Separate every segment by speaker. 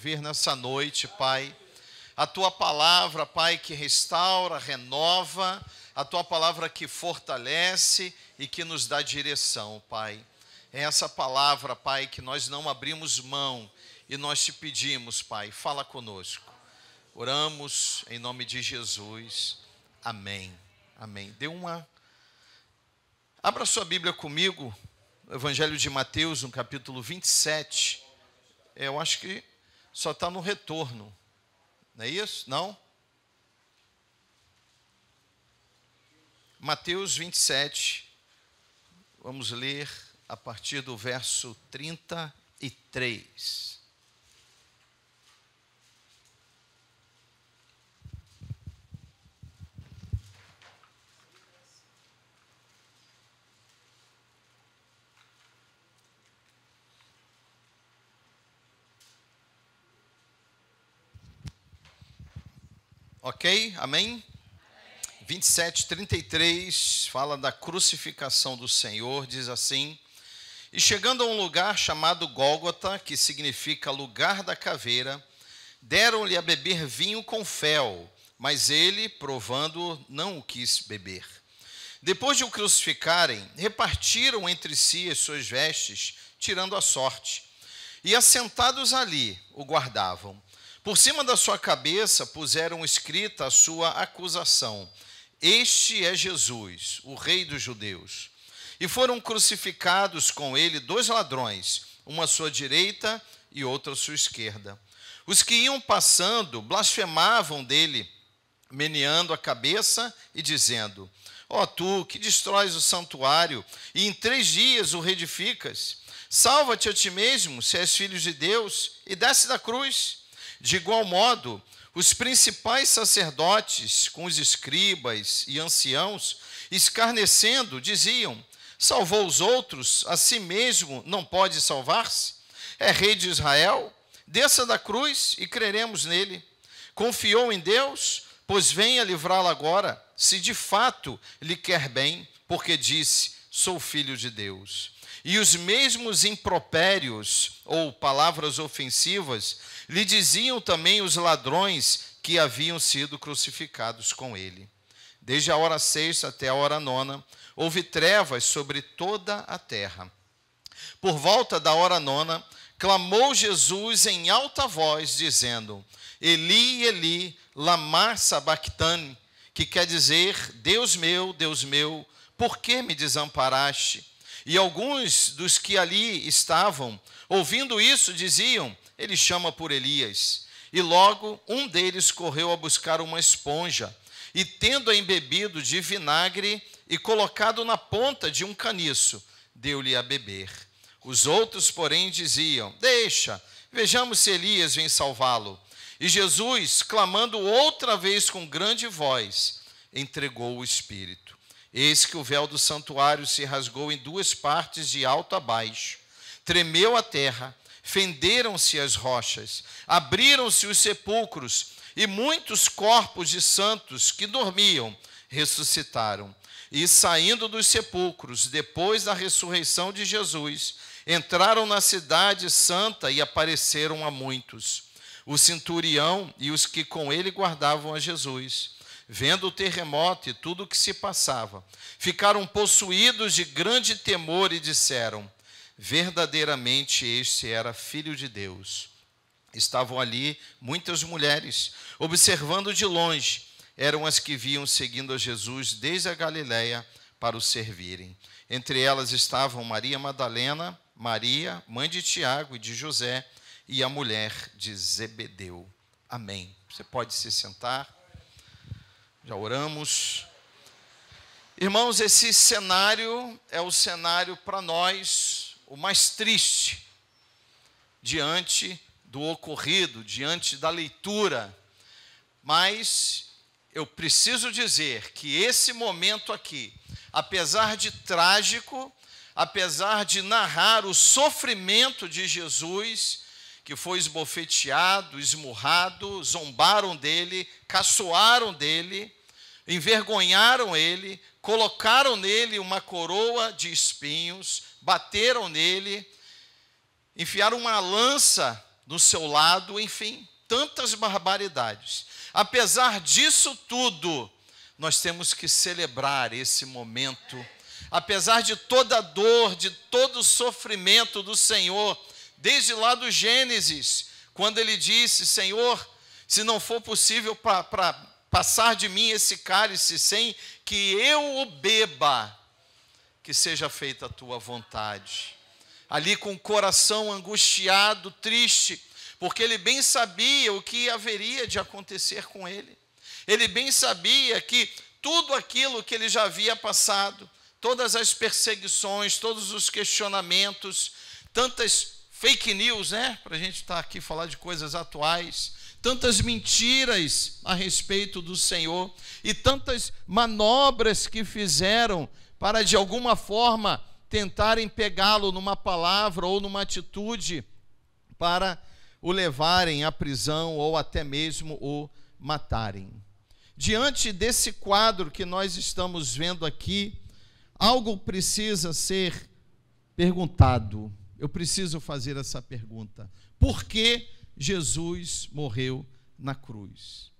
Speaker 1: Vir nessa noite, Pai, a Tua palavra, Pai, que restaura, renova, a Tua palavra que fortalece e que nos dá direção, Pai. É essa palavra, Pai, que nós não abrimos mão e nós te pedimos, Pai, fala conosco. Oramos em nome de Jesus. Amém. Amém. Abra sua Bíblia comigo, o Evangelho de Mateus, no capítulo 27. Eu acho que só está no retorno, não é isso? Não? Mateus 27, vamos ler a partir do verso 33. Ok? Amém? 27, 33, fala da crucificação do Senhor, diz assim: E chegando a um lugar chamado Gólgota, que significa lugar da caveira, deram-lhe a beber vinho com fel, mas ele, provando, não o quis beber. Depois de o crucificarem, repartiram entre si as suas vestes, tirando a sorte, e assentados ali o guardavam. Por cima da sua cabeça puseram escrita a sua acusação: Este é Jesus, o Rei dos Judeus. E foram crucificados com ele 2 ladrões, uma à sua direita e outra à sua esquerda. Os que iam passando blasfemavam dele, meneando a cabeça e dizendo: Ó tu, que destróis o santuário e em 3 dias o reedificas, salva-te a ti mesmo, se és filho de Deus, e desce da cruz. De igual modo, os principais sacerdotes, com os escribas e anciãos, escarnecendo, diziam: Salvou os outros, a si mesmo não pode salvar-se? É rei de Israel? Desça da cruz e creremos nele. Confiou em Deus? Pois venha livrá-lo agora, se de fato lhe quer bem, porque disse: Sou filho de Deus. E os mesmos impropérios, ou palavras ofensivas, lhe diziam também os ladrões que haviam sido crucificados com ele. Desde a hora 6 até a hora 9, houve trevas sobre toda a terra. Por volta da hora 9, clamou Jesus em alta voz, dizendo: Eli, Eli, lama sabachthani, que quer dizer: Deus meu, por que me desamparaste? E alguns dos que ali estavam, ouvindo isso, diziam: Ele chama por Elias. E logo um deles correu a buscar uma esponja, e tendo-a embebido de vinagre e colocado na ponta de um caniço, deu-lhe a beber. Os outros, porém, diziam: Deixa, vejamos se Elias vem salvá-lo. E Jesus, clamando outra vez com grande voz, entregou o Espírito. Eis que o véu do santuário se rasgou em 2 partes, de alto a baixo. Tremeu a terra, fenderam-se as rochas, abriram-se os sepulcros, e muitos corpos de santos que dormiam ressuscitaram. E saindo dos sepulcros, depois da ressurreição de Jesus, entraram na cidade santa e apareceram a muitos. O centurião e os que com ele guardavam a Jesus, vendo o terremoto e tudo o que se passava, ficaram possuídos de grande temor e disseram: Verdadeiramente este era Filho de Deus. Estavam ali muitas mulheres, observando de longe. Eram as que vinham seguindo a Jesus desde a Galiléia para o servirem. Entre elas estavam Maria Madalena, Maria, mãe de Tiago e de José, e a mulher de Zebedeu. Amém. Você pode se sentar. Já oramos. Irmãos, esse cenário é o cenário para nós o mais triste diante do ocorrido, diante da leitura. Mas eu preciso dizer que esse momento aqui, apesar de trágico, apesar de narrar o sofrimento de Jesus, que foi esbofeteado, esmurrado, zombaram dele, caçoaram dele, envergonharam ele, colocaram nele uma coroa de espinhos, bateram nele, enfiaram uma lança no seu lado, enfim, tantas barbaridades. Apesar disso tudo, nós temos que celebrar esse momento. Apesar de toda a dor, de todo o sofrimento do Senhor, desde lá do Gênesis, quando ele disse: Senhor, se não for possível para passar de mim esse cálice sem que eu o beba, que seja feita a tua vontade. Ali com o coração angustiado, triste, porque ele bem sabia o que haveria de acontecer com ele. Ele bem sabia que tudo aquilo que ele já havia passado, todas as perseguições, todos os questionamentos, tantas fake news, né? Para a gente estar aqui e falar de coisas atuais, tantas mentiras a respeito do Senhor e tantas manobras que fizeram para, de alguma forma, tentarem pegá-lo numa palavra ou numa atitude para o levarem à prisão ou até mesmo o matarem. Diante desse quadro que nós estamos vendo aqui, algo precisa ser perguntado. Eu preciso fazer essa pergunta. Por que Jesus morreu na cruz?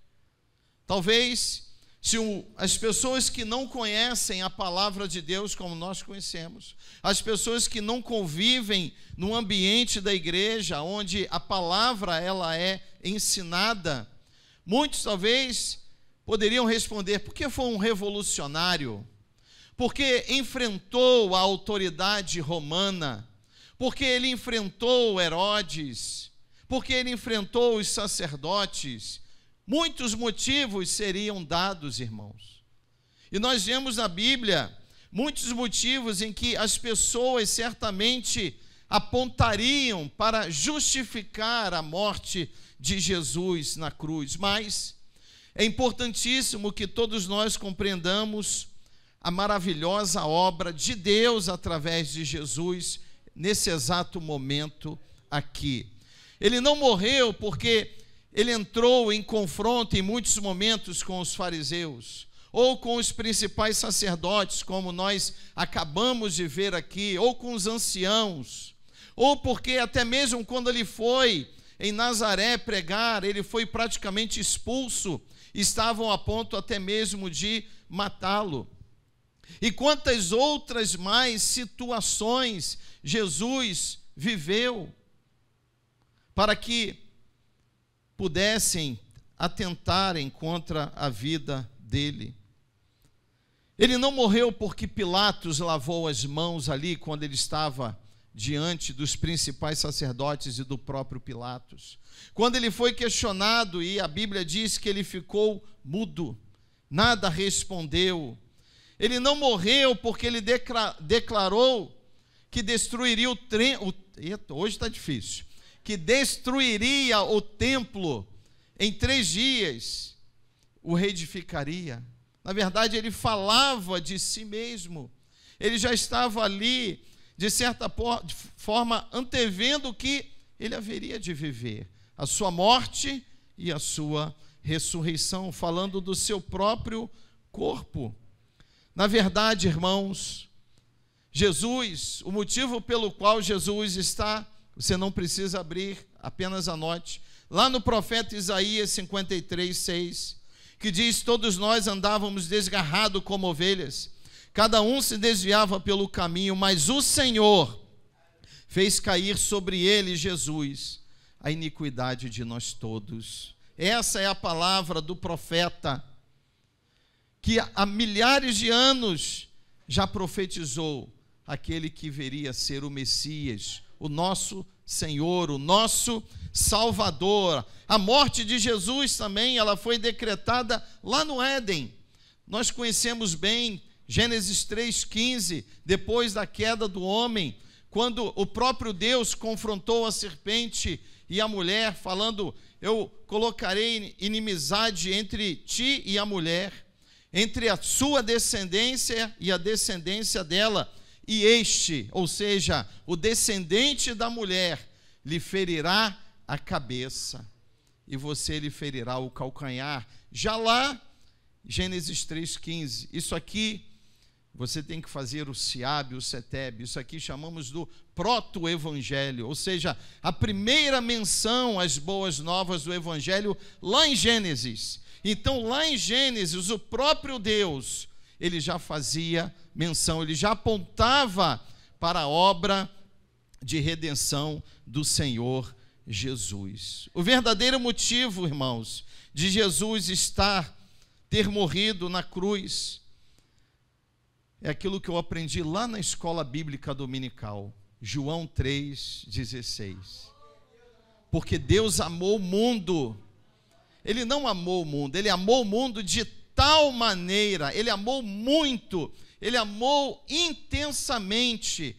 Speaker 1: Talvez, se as pessoas que não conhecem a palavra de Deus como nós conhecemos, as pessoas que não convivem no ambiente da igreja, onde a palavra ela é ensinada, muitos talvez poderiam responder: porque foi um revolucionário, porque enfrentou a autoridade romana, porque ele enfrentou Herodes, porque ele enfrentou os sacerdotes. Muitos motivos seriam dados, irmãos. E nós vemos na Bíblia muitos motivos em que as pessoas certamente apontariam para justificar a morte de Jesus na cruz. Mas é importantíssimo que todos nós compreendamos a maravilhosa obra de Deus através de Jesus nesse exato momento aqui. Ele não morreu porque ele entrou em confronto em muitos momentos com os fariseus, ou com os principais sacerdotes, como nós acabamos de ver aqui, ou com os anciãos, ou porque até mesmo quando ele foi em Nazaré pregar, ele foi praticamente expulso, estavam a ponto até mesmo de matá-lo. E quantas outras mais situações Jesus viveu para que pudessem atentarem contra a vida dele. Ele não morreu porque Pilatos lavou as mãos ali quando ele estava diante dos principais sacerdotes e do próprio Pilatos. Quando ele foi questionado, e a Bíblia diz que ele ficou mudo, nada respondeu. Ele não morreu porque ele declarou que destruiria hoje está difícil, que destruiria o templo em 3 dias, o reedificaria. Na verdade, ele falava de si mesmo. Ele já estava ali, de certa forma, antevendo o que ele haveria de viver. A sua morte e a sua ressurreição, falando do seu próprio corpo. Na verdade, irmãos, Jesus, o motivo pelo qual Jesus está, você não precisa abrir, apenas anote, lá no profeta Isaías 53:6, que diz: todos nós andávamos desgarrados como ovelhas, cada um se desviava pelo caminho, mas o Senhor fez cair sobre ele, Jesus, a iniquidade de nós todos. Essa é a palavra do profeta, que há milhares de anos já profetizou aquele que viria a ser o Messias, o nosso Senhor, o nosso Salvador. A morte de Jesus também, ela foi decretada lá no Éden. Nós conhecemos bem Gênesis 3:15, depois da queda do homem, quando o próprio Deus confrontou a serpente e a mulher, falando: eu colocarei inimizade entre ti e a mulher, entre a sua descendência e a descendência dela, e este, ou seja, o descendente da mulher, lhe ferirá a cabeça, e você lhe ferirá o calcanhar. Já lá, Gênesis 3:15, isso aqui Você tem que fazer o SIAB, o CETEB. Isso aqui chamamos do proto-evangelho, ou seja, a primeira menção às boas novas do evangelho lá em Gênesis. Então, lá em Gênesis, o próprio Deus, ele já fazia menção, ele já apontava para a obra de redenção do Senhor Jesus. O verdadeiro motivo, irmãos, de Jesus ter morrido na cruz, é aquilo que eu aprendi lá na escola bíblica dominical, João 3,16. Porque Deus amou o mundo. Ele não amou o mundo, Ele amou o mundo de tal maneira, Ele amou muito, Ele amou intensamente,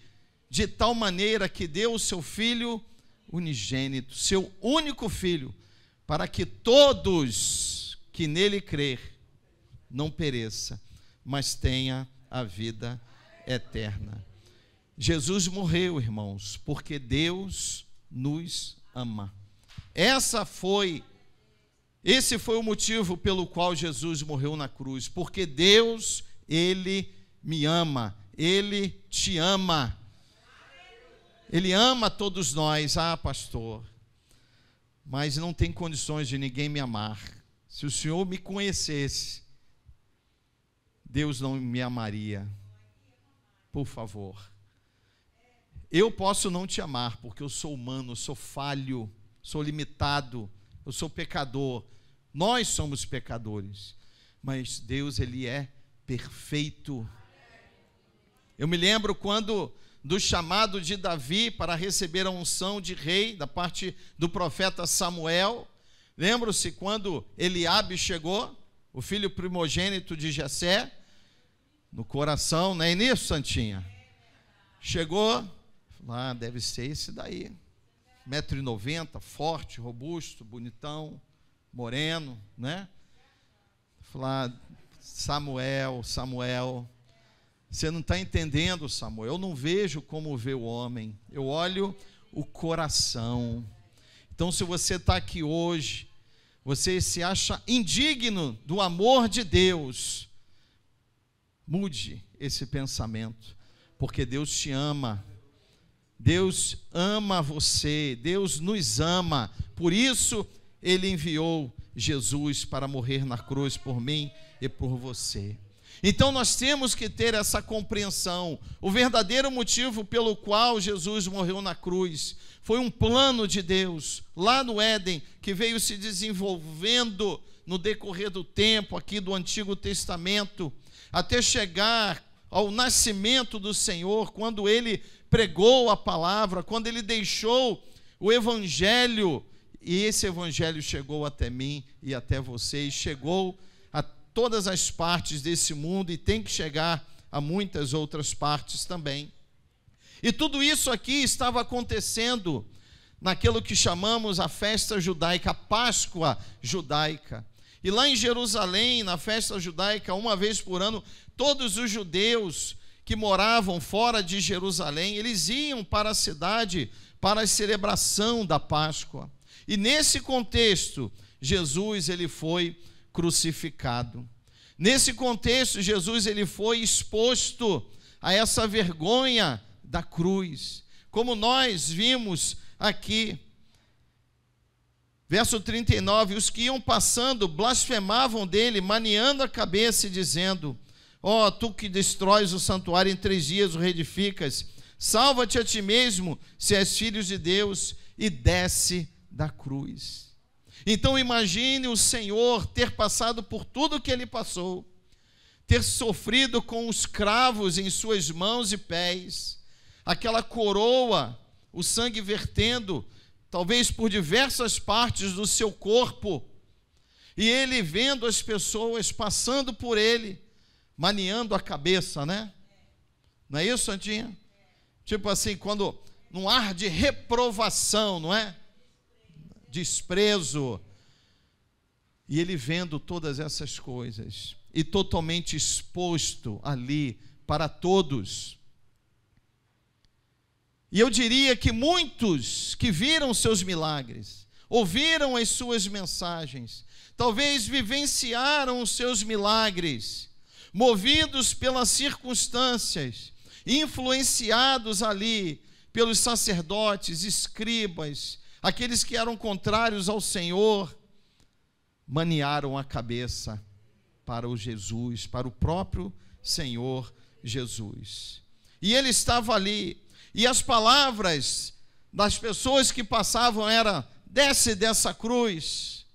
Speaker 1: de tal maneira que deu o seu Filho unigênito, seu único Filho, para que todos que nele crer não pereça, mas tenha a vida eterna. Jesus morreu, irmãos, porque Deus nos ama. Esse foi o motivo pelo qual Jesus morreu na cruz, porque Deus, Ele me ama, Ele te ama. Ele ama todos nós. Ah, pastor, mas não tem condições de ninguém me amar. Se o Senhor me conhecesse, Deus não me amaria. Por favor. Eu posso não te amar, porque eu sou humano, sou falho, sou limitado, eu sou pecador. Nós somos pecadores. Mas Deus, Ele é perfeito. Eu me lembro do chamado de Davi para receber a unção de rei, da parte do profeta Samuel. Lembram-se quando Eliabe chegou, o filho primogênito de Jessé, no coração, não é nisso, Santinha? Chegou, deve ser esse daí, 1,90 m, forte, robusto, bonitão, moreno, né? Falar, Samuel, você não está entendendo, Samuel, eu não vejo como vê o homem, eu olho o coração. Então, se você está aqui hoje, você se acha indigno do amor de Deus, mude esse pensamento, porque Deus te ama. Deus ama você, Deus nos ama, por isso Ele enviou Jesus para morrer na cruz por mim e por você. Então nós temos que ter essa compreensão. O verdadeiro motivo pelo qual Jesus morreu na cruz foi um plano de Deus, lá no Éden, que veio se desenvolvendo no decorrer do tempo, aqui do Antigo Testamento, até chegar ao nascimento do Senhor, quando Ele pregou a palavra, quando Ele deixou o Evangelho, e esse Evangelho chegou até mim e até você, e chegou a todas as partes desse mundo, e tem que chegar a muitas outras partes também. E tudo isso aqui estava acontecendo naquilo que chamamos a festa judaica, a Páscoa judaica. E lá em Jerusalém, na festa judaica, uma vez por ano, todos os judeus que moravam fora de Jerusalém, eles iam para a cidade para a celebração da Páscoa. E nesse contexto, Jesus, ele foi crucificado. Nesse contexto, Jesus, ele foi exposto a essa vergonha da cruz, como nós vimos aqui. Verso 39, os que iam passando blasfemavam dele, maniando a cabeça e dizendo: ó, tu que destróis o santuário em 3 dias, o reedificas, salva-te a ti mesmo, se és filho de Deus, e desce da cruz. Então imagine o Senhor ter passado por tudo que ele passou, ter sofrido com os cravos em suas mãos e pés, aquela coroa, o sangue vertendo, talvez por diversas partes do seu corpo, e ele vendo as pessoas passando por ele, maniando a cabeça, né? Não é isso, Santinha? Tipo assim, quando num ar de reprovação, não é? Desprezo. E ele vendo todas essas coisas, e totalmente exposto ali para todos. E eu diria que muitos que viram seus milagres, ouviram as suas mensagens, talvez vivenciaram os seus milagres, movidos pelas circunstâncias, influenciados ali pelos sacerdotes, escribas, aqueles que eram contrários ao Senhor, maniaram a cabeça para o Jesus, para o próprio Senhor Jesus. E ele estava ali, e as palavras das pessoas que passavam eram: desce dessa cruz,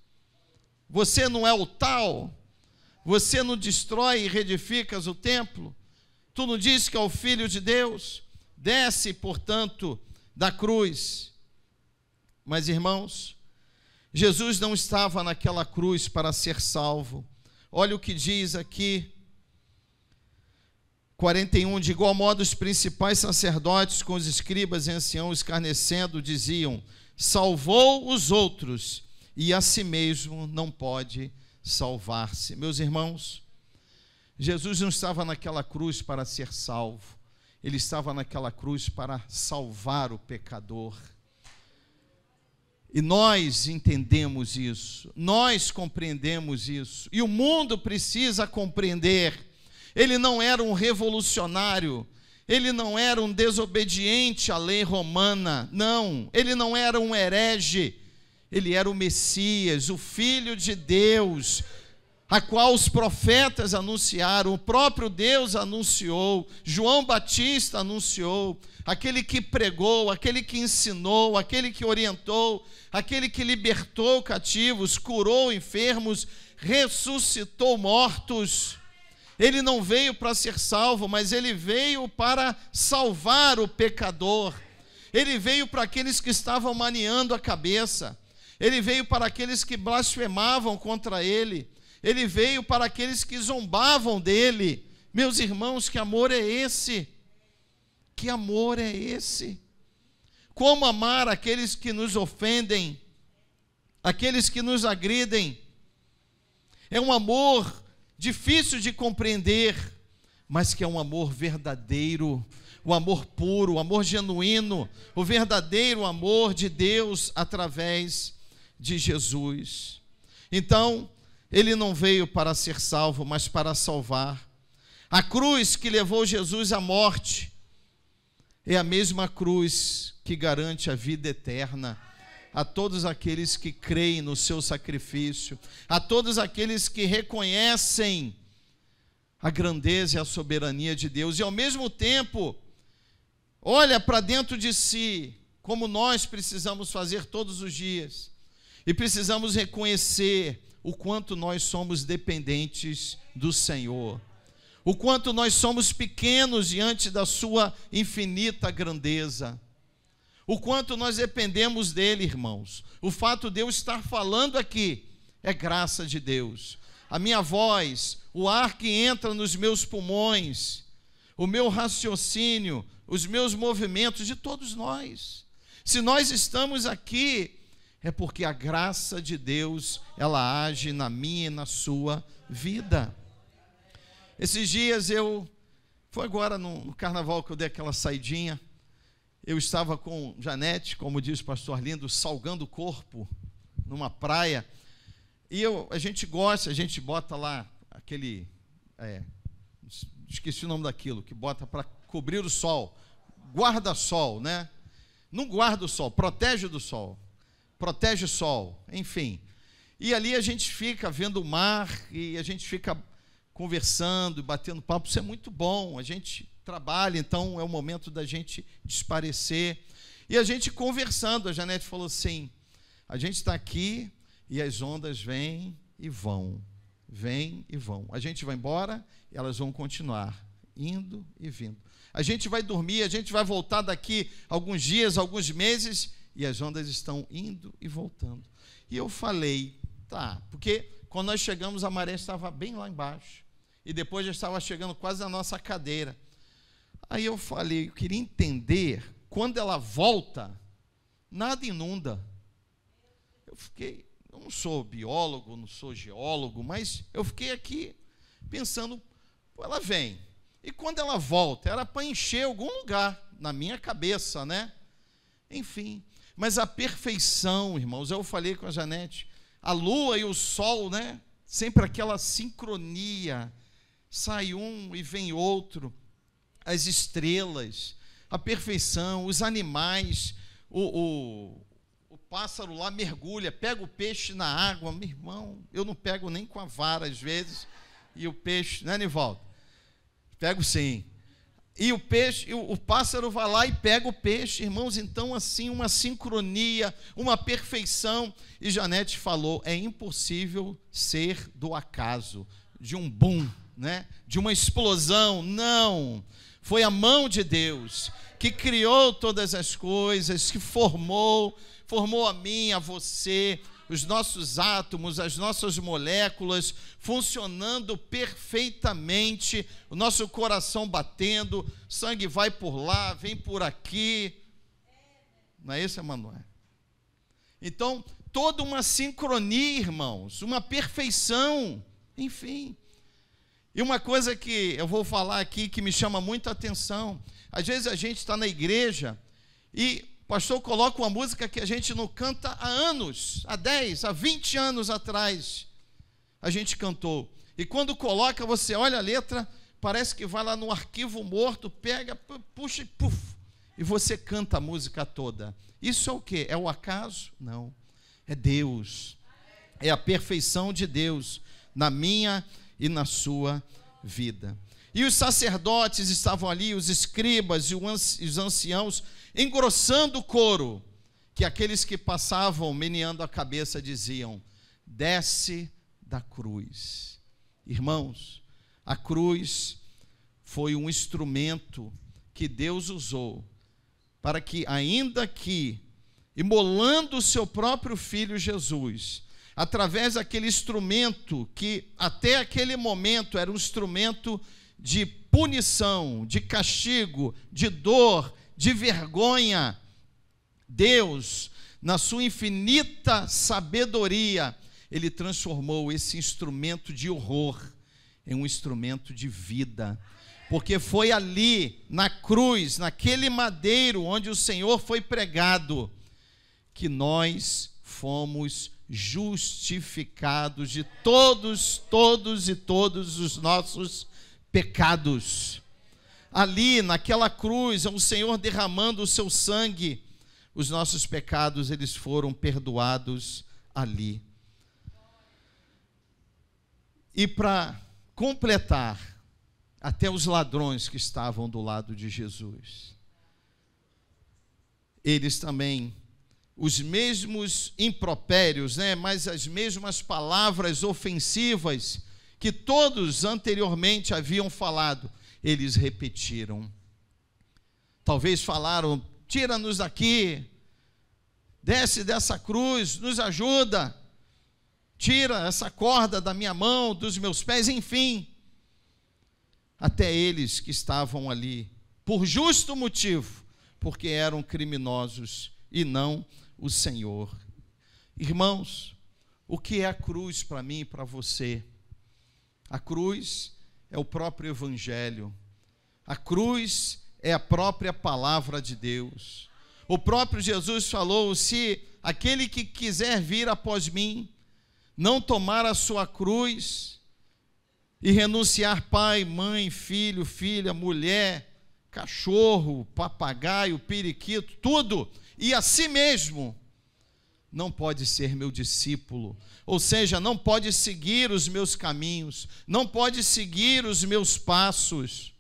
Speaker 1: você não é o tal, você não destrói e reedificas o templo, tu não diz que é o Filho de Deus, desce, portanto, da cruz. Mas, irmãos, Jesus não estava naquela cruz para ser salvo. Olha o que diz aqui, 41, de igual modo os principais sacerdotes com os escribas e anciãos escarnecendo diziam: salvou os outros e a si mesmo não pode salvar-se. Meus irmãos, Jesus não estava naquela cruz para ser salvo, ele estava naquela cruz para salvar o pecador. E nós entendemos isso, nós compreendemos isso, e o mundo precisa compreender. Ele não era um revolucionário, ele não era um desobediente à lei romana, não, ele não era um herege, ele era o Messias, o Filho de Deus, a qual os profetas anunciaram, o próprio Deus anunciou, João Batista anunciou, aquele que pregou, aquele que ensinou, aquele que orientou, aquele que libertou cativos, curou enfermos, ressuscitou mortos. Ele não veio para ser salvo, mas ele veio para salvar o pecador. Ele veio para aqueles que estavam maniando a cabeça. Ele veio para aqueles que blasfemavam contra ele. Ele veio para aqueles que zombavam dele. Meus irmãos, que amor é esse? Que amor é esse? Como amar aqueles que nos ofendem, aqueles que nos agridem? É um amor difícil de compreender, mas que é um amor verdadeiro, o amor puro, o amor genuíno, o verdadeiro amor de Deus através de Jesus. Então, ele não veio para ser salvo, mas para salvar. A cruz que levou Jesus à morte é a mesma cruz que garante a vida eterna a todos aqueles que creem no seu sacrifício, a todos aqueles que reconhecem a grandeza e a soberania de Deus, e ao mesmo tempo, olha para dentro de si, como nós precisamos fazer todos os dias, e precisamos reconhecer o quanto nós somos dependentes do Senhor, o quanto nós somos pequenos diante da sua infinita grandeza, o quanto nós dependemos dele, irmãos. O fato de eu estar falando aqui é graça de Deus. A minha voz, o ar que entra nos meus pulmões, o meu raciocínio, os meus movimentos, de todos nós. Se nós estamos aqui, é porque a graça de Deus, ela age na minha e na sua vida. Esses dias foi agora no carnaval que eu dei aquela saidinha, eu estava com Janete, como diz o pastor Arlindo, salgando o corpo numa praia, e a gente gosta, a gente bota lá aquele, esqueci o nome daquilo, que bota para cobrir o sol, guarda-sol, né? Não guarda o sol, protege do sol, protege o sol, enfim. E ali a gente fica vendo o mar, e a gente fica conversando, batendo papo, isso é muito bom, a gente trabalha, então é o momento da gente desaparecer, e a gente conversando, a Janete falou assim, a gente está aqui, e as ondas vêm e vão, a gente vai embora, e elas vão continuar, indo e vindo, a gente vai dormir, a gente vai voltar daqui alguns dias, alguns meses, e as ondas estão indo e voltando, e eu falei, tá, porque quando nós chegamos a maré estava bem lá embaixo, e depois já estava chegando quase na nossa cadeira. Aí eu falei, eu queria entender, quando ela volta, nada inunda. Eu não sou biólogo, não sou geólogo, mas eu fiquei aqui pensando, ela vem, e quando ela volta, era para encher algum lugar, na minha cabeça, né? Enfim, mas a perfeição, irmãos, eu falei com a Janete, a lua e o sol, né? Sempre aquela sincronia, sai um e vem outro, as estrelas, a perfeição, os animais, o pássaro lá mergulha, pega o peixe na água. Meu irmão, eu não pego nem com a vara às vezes, e o peixe, né, Nivaldo? Pego sim. E o peixe, o pássaro vai lá e pega o peixe, irmãos. Então, assim, uma sincronia, uma perfeição. E Janete falou, é impossível ser do acaso, de um boom, né? De uma explosão. Não, foi a mão de Deus que criou todas as coisas, que formou a mim, a você, os nossos átomos, as nossas moléculas funcionando perfeitamente, o nosso coração batendo, sangue vai por lá, vem por aqui. Não é isso, Emanuel? Então, toda uma sincronia, irmãos, uma perfeição, enfim. E uma coisa que eu vou falar aqui que me chama muita atenção, às vezes a gente está na igreja e o pastor coloca uma música que a gente não canta há anos, há 10, há 20 anos atrás, a gente cantou. E quando coloca, você olha a letra, parece que vai lá no arquivo morto, pega, puxa e puf, e você canta a música toda. Isso é o quê? É o acaso? Não. É Deus. É a perfeição de Deus na minha e na sua vida. E os sacerdotes estavam ali, os escribas e os anciãos, engrossando o coro, que aqueles que passavam meneando a cabeça diziam, desce da cruz. Irmãos, a cruz foi um instrumento que Deus usou para que, ainda que imolando o seu próprio filho Jesus, através daquele instrumento que até aquele momento era um instrumento de punição, de castigo, de dor, de vergonha, Deus, na sua infinita sabedoria, Ele transformou esse instrumento de horror em um instrumento de vida, porque foi ali, na cruz, naquele madeiro onde o Senhor foi pregado, que nós fomos justificados de todos os nossos pecados. Ali, naquela cruz, o Senhor derramando o seu sangue, os nossos pecados, eles foram perdoados ali. E para completar, até os ladrões que estavam do lado de Jesus, eles também, os mesmos impropérios, né, mas as mesmas palavras ofensivas que todos anteriormente haviam falado, eles repetiram. Talvez falaram, tira-nos daqui, desce dessa cruz, nos ajuda, tira essa corda da minha mão, dos meus pés, enfim. Até eles que estavam ali, por justo motivo, porque eram criminosos e não o Senhor. Irmãos, o que é a cruz para mim e para você? A cruz é o próprio Evangelho. A cruz é a própria palavra de Deus. O próprio Jesus falou, se aquele que quiser vir após mim, não tomar a sua cruz e renunciar pai, mãe, filho, filha, mulher, cachorro, papagaio, periquito, tudo, e a si mesmo, não pode ser meu discípulo. Ou seja, não pode seguir os meus caminhos, não pode seguir os meus passos.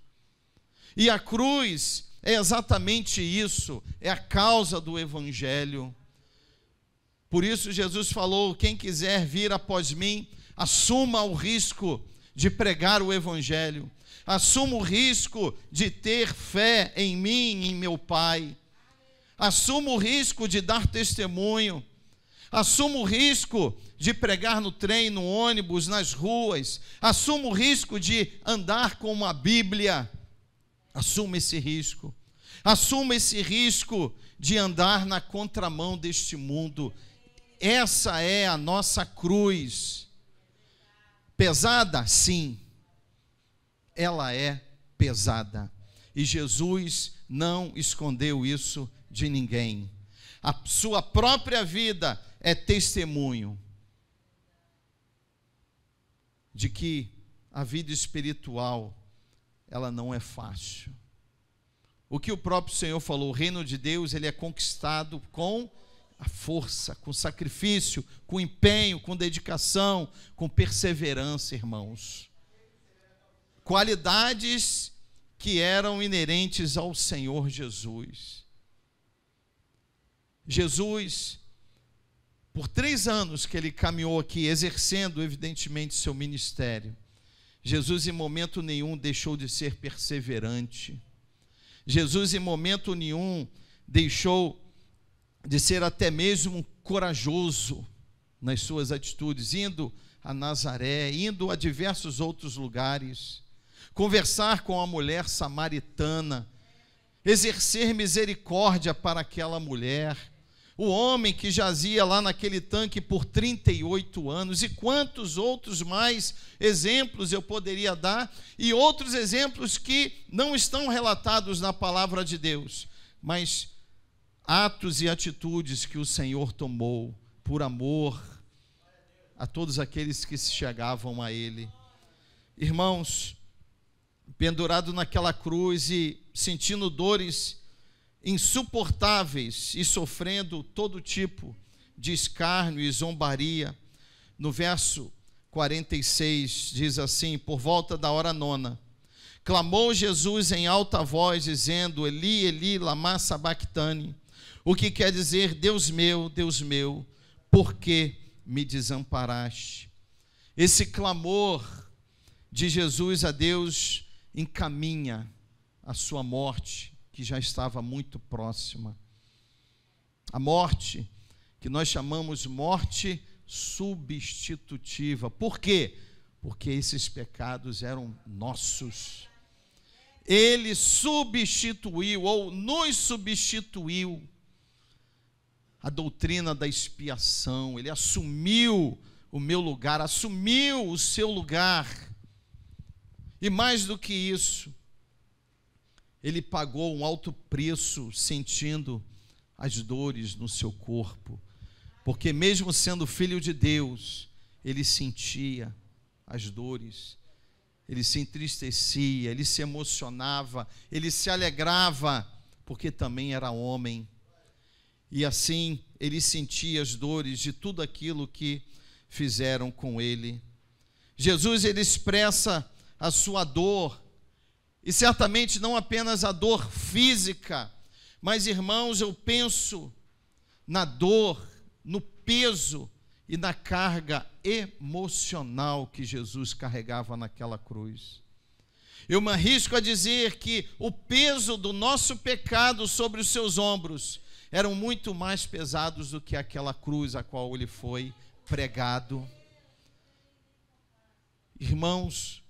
Speaker 1: E a cruz é exatamente isso, é a causa do Evangelho. Por isso Jesus falou, quem quiser vir após mim, assuma o risco de pregar o Evangelho, assuma o risco de ter fé em mim e em meu Pai, assuma o risco de dar testemunho, assuma o risco de pregar no trem, no ônibus, nas ruas, assuma o risco de andar com uma Bíblia, assuma esse risco de andar na contramão deste mundo. Essa é a nossa cruz. Pesada? Sim, ela é pesada, e Jesus não escondeu isso de ninguém. A sua própria vida é testemunho de que a vida espiritual, ela não é fácil. O que o próprio Senhor falou, o reino de Deus, ele é conquistado com a força, com sacrifício, com empenho, com dedicação, com perseverança, irmãos. Qualidades que eram inerentes ao Senhor Jesus. Jesus, por 3 anos que ele caminhou aqui, exercendo evidentemente seu ministério, Jesus em momento nenhum deixou de ser perseverante. Jesus em momento nenhum deixou de ser até mesmo corajoso nas suas atitudes, indo a Nazaré, indo a diversos outros lugares, conversar com a mulher samaritana, exercer misericórdia para aquela mulher, o homem que jazia lá naquele tanque por 38 anos, e quantos outros mais exemplos eu poderia dar, e outros exemplos que não estão relatados na palavra de Deus, mas atos e atitudes que o Senhor tomou por amor a todos aqueles que se chegavam a Ele. Irmãos, pendurado naquela cruz e sentindo dores insuportáveis e sofrendo todo tipo de escárnio e zombaria, no verso 46 diz assim: por volta da hora 9, clamou Jesus em alta voz, dizendo: Eli, Eli, lama sabactani, o que quer dizer: Deus meu, por que me desamparaste? Esse clamor de Jesus a Deus encaminha a sua morte, que já estava muito próxima. A morte que nós chamamos morte substitutiva. Por quê? Porque esses pecados eram nossos. Ele substituiu, ou nos substituiu, a doutrina da expiação. Ele assumiu o meu lugar, assumiu o seu lugar. E mais do que isso, ele pagou um alto preço, sentindo as dores no seu corpo, porque mesmo sendo filho de Deus, ele sentia as dores, ele se entristecia, ele se emocionava, ele se alegrava, porque também era homem, e assim ele sentia as dores de tudo aquilo que fizeram com ele. Jesus, ele expressa a sua dor, e certamente não apenas a dor física, mas, irmãos, eu penso na dor, no peso e na carga emocional que Jesus carregava naquela cruz. Eu me arrisco a dizer que o peso do nosso pecado sobre os seus ombros eram muito mais pesados do que aquela cruz a qual ele foi pregado. Irmãos,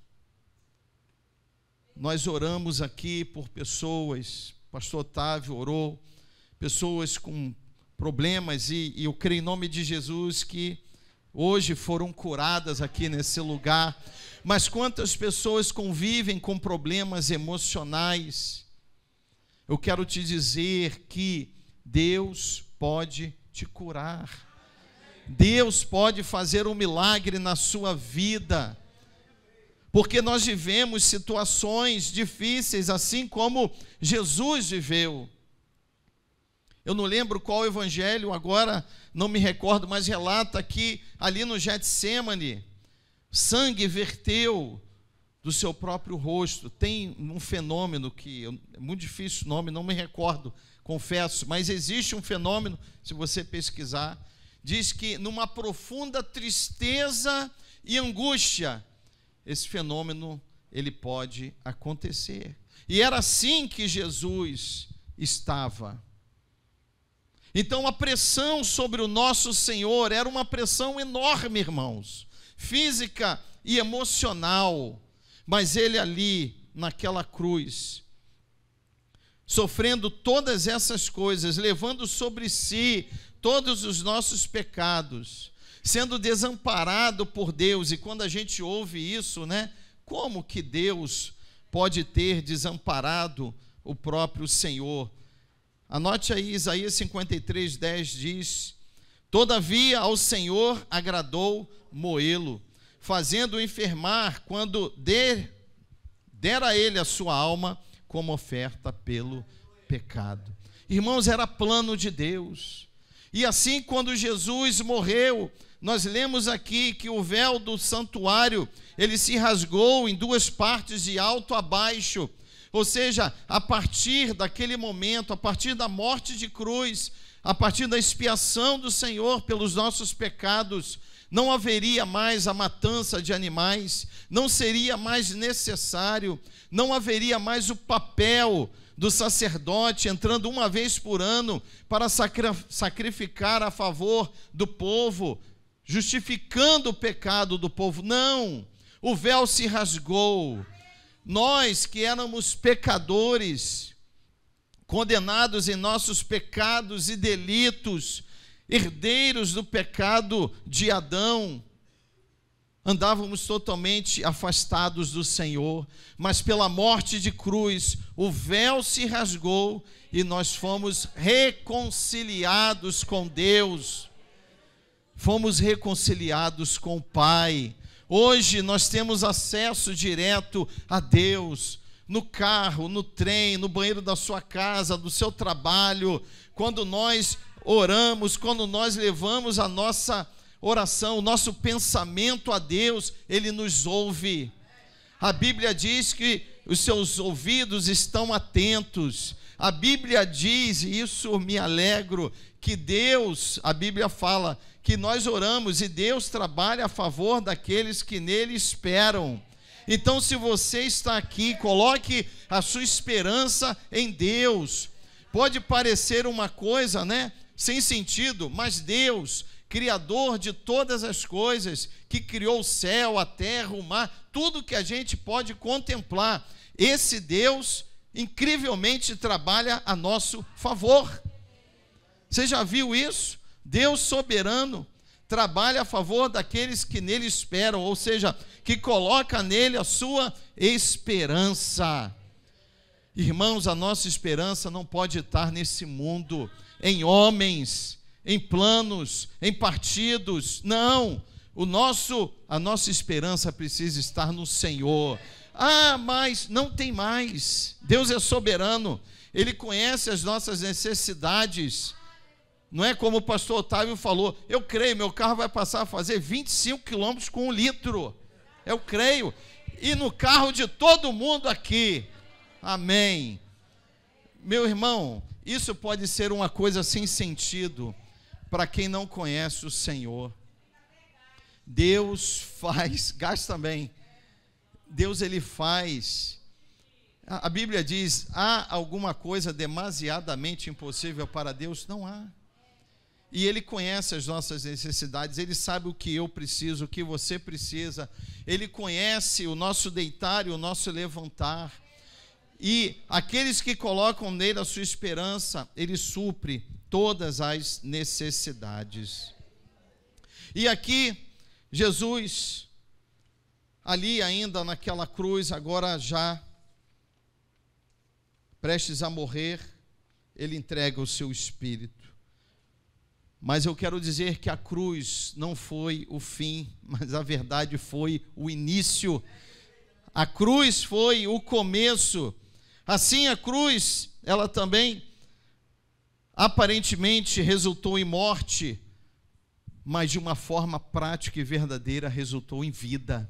Speaker 1: nós oramos aqui por pessoas, o pastor Otávio orou, pessoas com problemas, e eu creio em nome de Jesus que hoje foram curadas aqui nesse lugar. Mas quantas pessoas convivem com problemas emocionais? Eu quero te dizer que Deus pode te curar. Deus pode fazer um milagre na sua vida. Porque nós vivemos situações difíceis, assim como Jesus viveu. Eu não lembro qual evangelho agora, não me recordo, mas relata que ali no Getsêmani, sangue verteu do seu próprio rosto. Tem um fenômeno que é muito difícil o nome, não me recordo, confesso, mas existe um fenômeno, se você pesquisar, diz que numa profunda tristeza e angústia, esse fenômeno, ele pode acontecer. E era assim que Jesus estava. Então a pressão sobre o nosso Senhor era uma pressão enorme, irmãos, física e emocional. Mas ele ali, naquela cruz, sofrendo todas essas coisas, levando sobre si todos os nossos pecados, sendo desamparado por Deus. E quando a gente ouve isso, né? Como que Deus pode ter desamparado o próprio Senhor? Anote aí, Isaías 53:10 diz: todavia ao Senhor agradou moê-lo, fazendo-o enfermar, quando dera a ele a sua alma como oferta pelo pecado. Irmãos, era plano de Deus. E assim, quando Jesus morreu, nós lemos aqui que o véu do santuário, ele se rasgou em duas partes, de alto a baixo. Ou seja, a partir daquele momento, a partir da morte de cruz, a partir da expiação do Senhor pelos nossos pecados, não haveria mais a matança de animais, não seria mais necessário, não haveria mais o papel do sacerdote entrando uma vez por ano para sacrificar a favor do povo, justificando o pecado do povo. Não, o véu se rasgou. Nós que éramos pecadores, condenados em nossos pecados e delitos, herdeiros do pecado de Adão, andávamos totalmente afastados do Senhor, mas pela morte de cruz, o véu se rasgou e nós fomos reconciliados com Deus, fomos reconciliados com o Pai. Hoje nós temos acesso direto a Deus, no carro, no trem, no banheiro da sua casa, do seu trabalho. Quando nós oramos, quando nós levamos a nossa oração, o nosso pensamento a Deus, Ele nos ouve. A Bíblia diz que os seus ouvidos estão atentos. A Bíblia diz, e isso me alegro, que Deus, a Bíblia fala, que nós oramos e Deus trabalha a favor daqueles que nele esperam. Então, se você está aqui, coloque a sua esperança em Deus. Pode parecer uma coisa, sem sentido, mas Deus, Criador de todas as coisas, que criou o céu, a terra, o mar, tudo que a gente pode contemplar, esse Deus incrivelmente trabalha a nosso favor. Você já viu isso? Deus soberano trabalha a favor daqueles que nele esperam, ou seja, que coloca nele a sua esperança. Irmãos, a nossa esperança não pode estar nesse mundo, em homens, em planos, em partidos. Não, a nossa esperança precisa estar no Senhor. Ah, mas não tem mais. Deus é soberano, Ele conhece as nossas necessidades. Não é como o pastor Otávio falou, eu creio, meu carro vai passar a fazer 25 quilômetros com 1 litro. Eu creio. E no carro de todo mundo aqui. Amém. Meu irmão, isso pode ser uma coisa sem sentido para quem não conhece o Senhor. Deus faz, gasta bem. Deus, Ele faz. A Bíblia diz, há alguma coisa demasiadamente impossível para Deus? Não há. E Ele conhece as nossas necessidades, Ele sabe o que eu preciso, o que você precisa. Ele conhece o nosso deitar e o nosso levantar. E aqueles que colocam nele a sua esperança, Ele supre todas as necessidades. E aqui, Jesus, ali ainda naquela cruz, agora já prestes a morrer, Ele entrega o seu espírito. Mas eu quero dizer que a cruz não foi o fim, mas a verdade foi o início. A cruz foi o começo. Assim, a cruz, ela também aparentemente resultou em morte, mas de uma forma prática e verdadeira resultou em vida.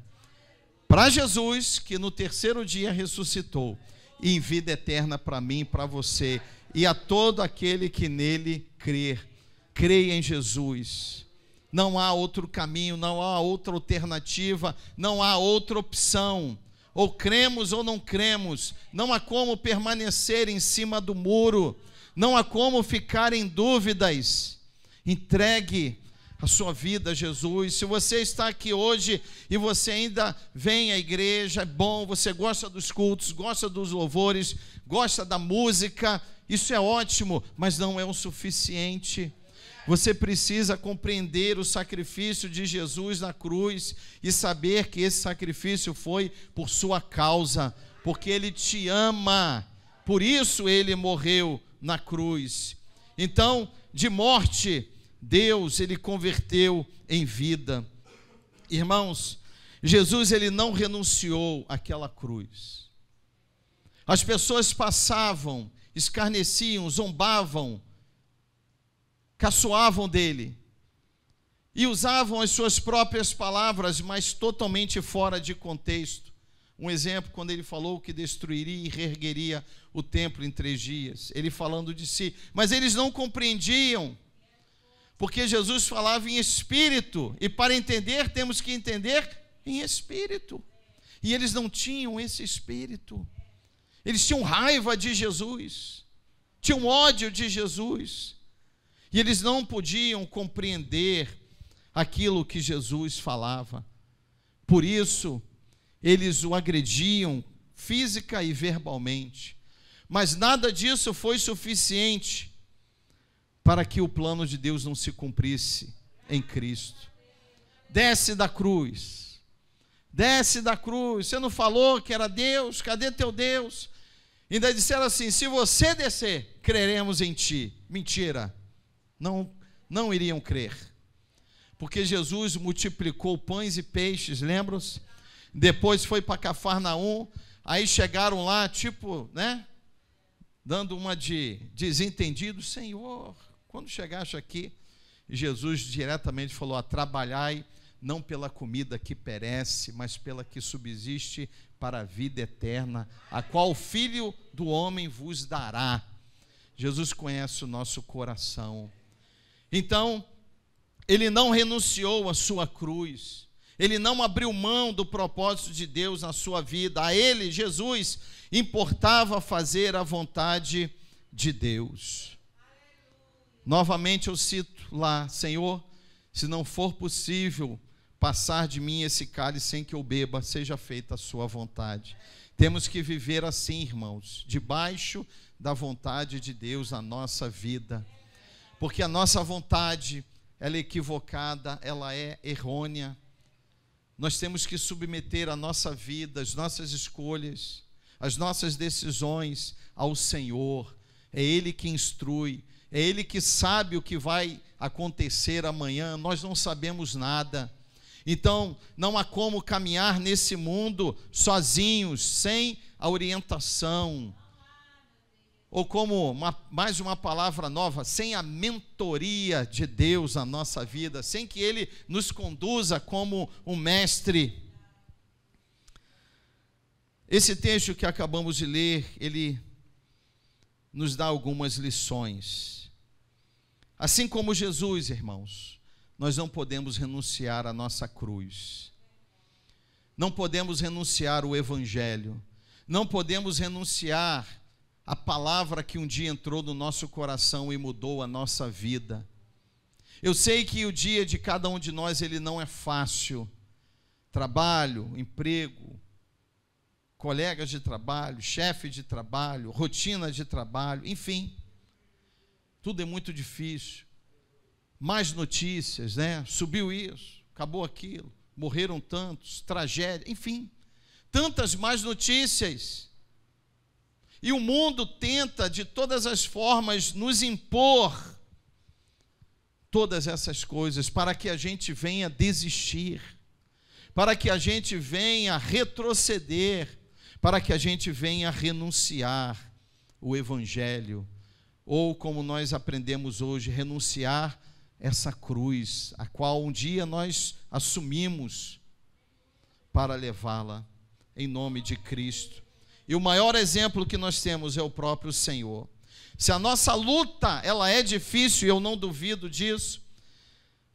Speaker 1: Para Jesus, que no terceiro dia ressuscitou, e em vida eterna para mim e para você, e a todo aquele que nele crer. Creia em Jesus. Não há outro caminho, não há outra alternativa, não há outra opção. Ou cremos ou não cremos. Não há como permanecer em cima do muro. Não há como ficar em dúvidas. Entregue a sua vida a Jesus. Se você está aqui hoje e você ainda vem à igreja, é bom, você gosta dos cultos, gosta dos louvores, gosta da música, isso é ótimo, mas não é o suficiente. Você precisa compreender o sacrifício de Jesus na cruz e saber que esse sacrifício foi por sua causa, porque Ele te ama, por isso Ele morreu na cruz. Então, de morte, Deus, Ele converteu em vida. Irmãos, Jesus, ele não renunciou àquela cruz. As pessoas passavam, escarneciam, zombavam, caçoavam dele e usavam as suas próprias palavras, mas totalmente fora de contexto. Um exemplo, quando ele falou que destruiria e reergueria o templo em 3 dias, ele falando de si, mas eles não compreendiam, porque Jesus falava em espírito, e para entender temos que entender em espírito, e eles não tinham esse espírito. Eles tinham raiva de Jesus, tinham ódio de Jesus, e eles não podiam compreender aquilo que Jesus falava. Por isso, eles o agrediam física e verbalmente. Mas nada disso foi suficiente para que o plano de Deus não se cumprisse em Cristo. Desce da cruz. Desce da cruz. Você não falou que era Deus? Cadê teu Deus? Ainda disseram assim: se você descer, creremos em ti. Mentira. Não iriam crer. Porque Jesus multiplicou pães e peixes, lembram-se? Depois foi para Cafarnaum, aí chegaram lá, dando uma de desentendido: Senhor, quando chegaste aqui? Jesus diretamente falou: trabalhai não pela comida que perece, mas pela que subsiste para a vida eterna, a qual o Filho do Homem vos dará. Jesus conhece o nosso coração. Então, ele não renunciou à sua cruz, ele não abriu mão do propósito de Deus na sua vida. A ele, Jesus, importava fazer a vontade de Deus. Novamente eu cito lá: Senhor, se não for possível passar de mim esse cálice sem que eu beba, seja feita a sua vontade. Temos que viver assim, irmãos, debaixo da vontade de Deus na nossa vida, porque a nossa vontade, ela é equivocada, ela é errônea. Nós temos que submeter a nossa vida, as nossas escolhas, as nossas decisões ao Senhor. É Ele que instrui, é Ele que sabe o que vai acontecer amanhã. Nós não sabemos nada. Então, não há como caminhar nesse mundo sozinhos, sem a orientação. Ou como mais uma palavra nova, sem a mentoria de Deus na nossa vida, sem que Ele nos conduza como um mestre. Esse texto que acabamos de ler, ele nos dá algumas lições. Assim como Jesus, irmãos, nós não podemos renunciar à nossa cruz. Não podemos renunciar ao Evangelho. Não podemos renunciar a palavra que um dia entrou no nosso coração e mudou a nossa vida. Eu sei que o dia de cada um de nós, ele não é fácil. Trabalho, emprego, colegas de trabalho, chefe de trabalho, rotina de trabalho, enfim. Tudo é muito difícil. Mais notícias, Subiu isso, acabou aquilo, morreram tantos, tragédia, enfim. Tantas mais notícias. E o mundo tenta de todas as formas nos impor todas essas coisas para que a gente venha desistir, para que a gente venha retroceder, para que a gente venha renunciar o Evangelho, ou como nós aprendemos hoje, renunciar essa cruz, a qual um dia nós assumimos para levá-la em nome de Cristo. E o maior exemplo que nós temos é o próprio Senhor. Se a nossa luta, ela é difícil, e eu não duvido disso,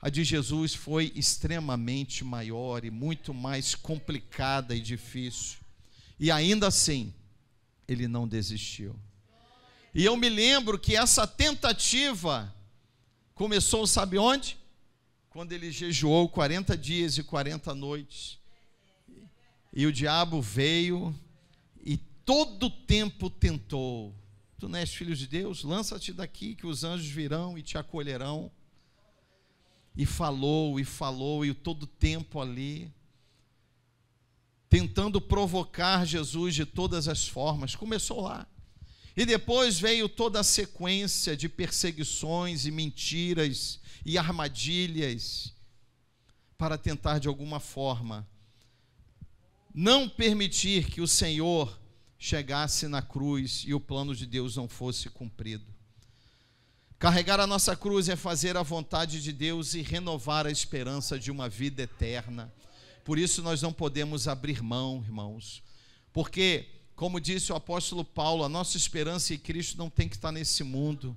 Speaker 1: a de Jesus foi extremamente maior e muito mais complicada e difícil. E ainda assim, ele não desistiu. E eu me lembro que essa tentativa começou, sabe onde? Quando ele jejuou 40 dias e 40 noites. E o diabo veio e todo o tempo tentou: tu não és filho de Deus? Lança-te daqui que os anjos virão e te acolherão. E falou, e todo o tempo ali, tentando provocar Jesus de todas as formas. Começou lá. E depois veio toda a sequência de perseguições e mentiras e armadilhas para tentar de alguma forma não permitir que o Senhor chegasse na cruz e o plano de Deus não fosse cumprido. Carregar a nossa cruz é fazer a vontade de Deus e renovar a esperança de uma vida eterna. Por isso nós não podemos abrir mão, irmãos, porque, como disse o apóstolo Paulo, a nossa esperança em Cristo não tem que estar nesse mundo.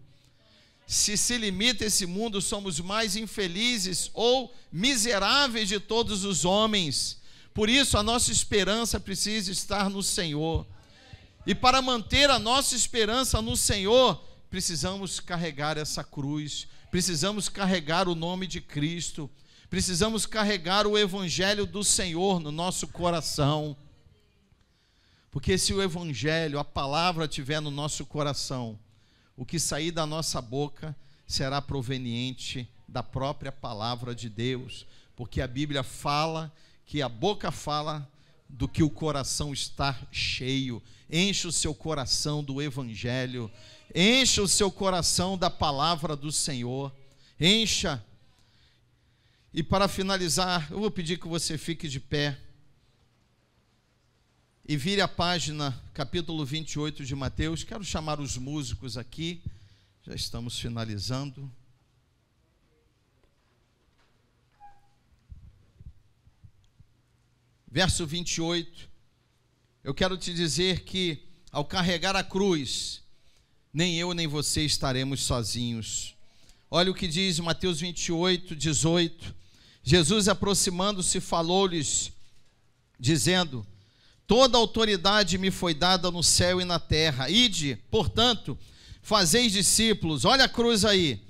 Speaker 1: Se limita esse mundo, somos mais infelizes ou miseráveis de todos os homens. Por isso a nossa esperança precisa estar no Senhor. E para manter a nossa esperança no Senhor, precisamos carregar essa cruz, precisamos carregar o nome de Cristo, precisamos carregar o Evangelho do Senhor no nosso coração. Porque se o Evangelho, a palavra estiver no nosso coração, o que sair da nossa boca será proveniente da própria palavra de Deus. Porque a Bíblia fala que a boca fala do que o coração está cheio. Enche o seu coração do Evangelho, encha o seu coração da palavra do Senhor, encha. E para finalizar, eu vou pedir que você fique de pé e vire a página, capítulo 28 de Mateus. Quero chamar os músicos aqui, já estamos finalizando. Verso 28, eu quero te dizer que ao carregar a cruz, nem eu nem você estaremos sozinhos. Olha o que diz Mateus 28, 18. Jesus, aproximando-se, falou-lhes, dizendo: toda autoridade me foi dada no céu e na terra. Ide, portanto, fazeis discípulos. Olha a cruz aí.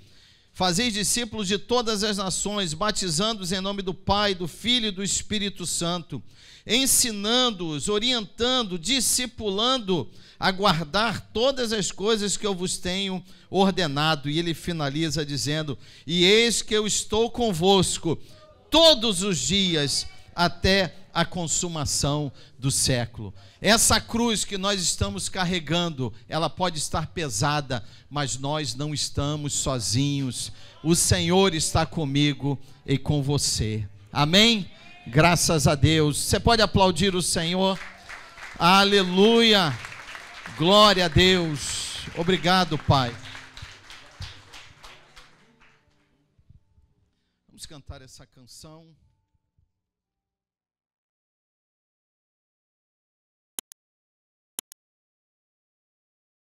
Speaker 1: Fazeis discípulos de todas as nações, batizando-os em nome do Pai, do Filho e do Espírito Santo, ensinando-os, orientando, discipulando a guardar todas as coisas que eu vos tenho ordenado. E ele finaliza dizendo: e eis que eu estou convosco todos os dias até a consumação do século. Essa cruz que nós estamos carregando, ela pode estar pesada, mas nós não estamos sozinhos. O Senhor está comigo e com você. Amém? Graças a Deus. Você pode aplaudir o Senhor? Aleluia! Glória a Deus. Obrigado, Pai. Vamos cantar essa canção.